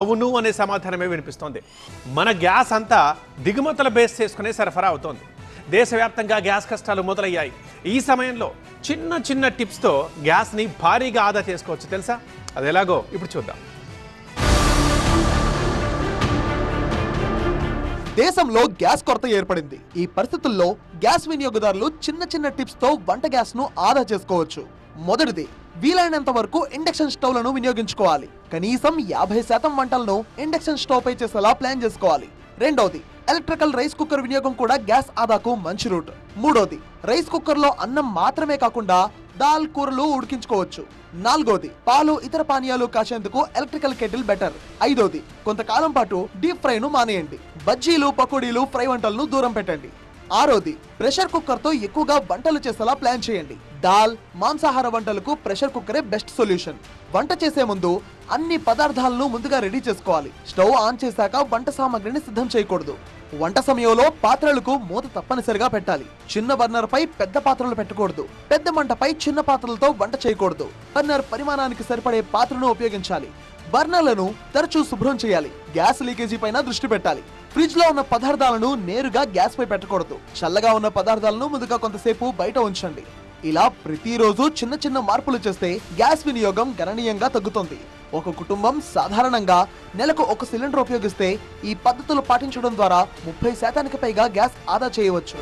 అవును అనే సమాధానమే వినిపిస్తోంది. మన గ్యాస్ అంతా దిగుమతుల బేస్ చేసుకునే సరఫరా అవుతోంది. దేశవ్యాప్తంగా గ్యాస్ కష్టాలు మొదలయ్యాయి. ఈ సమయంలో చిన్న చిన్న టిప్స్తో గ్యాస్ని భారీగా ఆదా చేసుకోవచ్చు. తెలుసా? అది ఎలాగో ఇప్పుడు చూద్దాం. దేశంలో గ్యాస్ కొరత ఏర్పడింది. ఈ పరిస్థితుల్లో గ్యాస్ వినియోగదారులు చిన్న చిన్న టిప్స్ తో వంట గ్యాస్ ను ఆదా చేసుకోవచ్చు. మొదటిది, వీలైనంత వరకు ఇండక్షన్ స్టవ్లను వినియోగించుకోవాలి. కనీసం 50% వంటలను ఇండక్షన్ స్టవ్ పై చేసేలా ప్లాన్ చేసుకోవాలి. రెండవది, ఎలక్ట్రికల్ రైస్ కుక్కర్ వినియోగం కూడా గ్యాస్ ఆదాకు మంచి రూట్. మూడోది, రైస్ కుక్కర్ లో అన్నం మాత్రమే కాకుండా దాల్, కూరలు ఉడికించుకోవచ్చు. నాలుగోది, పాలు, ఇతర పానీయాలు కాచేందుకు ఎలక్ట్రికల్ కెటిల్ బెటర్. ఐదోది, కొంతకాలం పాటు డీప్ ఫ్రై ను మానేయండి. బజ్జీలు, పకోడీలు, ఫ్రై వంటలను దూరం పెట్టండి. ఆరోది, ప్రెషర్ కుక్కర్ తో ఎక్కువగా వంటలు చేసేలా ప్లాన్ చేయండి. దాల్, మాంసాహార వంటలకు ప్రెషర్ కుక్కరే బెస్ట్ సొల్యూషన్. వంట చేసే ముందు అన్ని పదార్థాలను ముందుగా రెడీ చేసుకోవాలి. స్టవ్ ఆన్ చేశాక వంట సామాగ్రిని సిద్ధం చేయకూడదు. వంట సమయంలో పాత్రలకు మూత తప్పనిసరిగా పెట్టాలి. చిన్న బర్నర్ పై పెద్ద పాత్రలు పెట్టకూడదు. పెద్ద మంటపై చిన్న పాత్రలతో వంట చేయకూడదు. బర్నర్ పరిమాణానికి సరిపడే పాత్రను ఉపయోగించాలి. బర్నర్లను తరచూ శుభ్రం చేయాలి. గ్యాస్ లీకేజీ పైన దృష్టి పెట్టాలి. ఫ్రిడ్జ్ లో ఉన్న పదార్థాలను నేరుగా గ్యాస్ పై పెట్టకూడదు. చల్లగా ఉన్న పదార్థాలను ముందుగా కొంతసేపు బయట ఉంచండి. ఇలా ప్రతిరోజు చిన్న చిన్న మార్పులు చేస్తే గ్యాస్ వినియోగం గణనీయంగా తగ్గుతుంది. ఒక కుటుంబం సాధారణంగా నెలకు 1 సిలిండర్ ఉపయోగిస్తే ఈ పద్ధతులు పాటించడం ద్వారా 30% పైగా గ్యాస్ ఆదా చేయవచ్చు.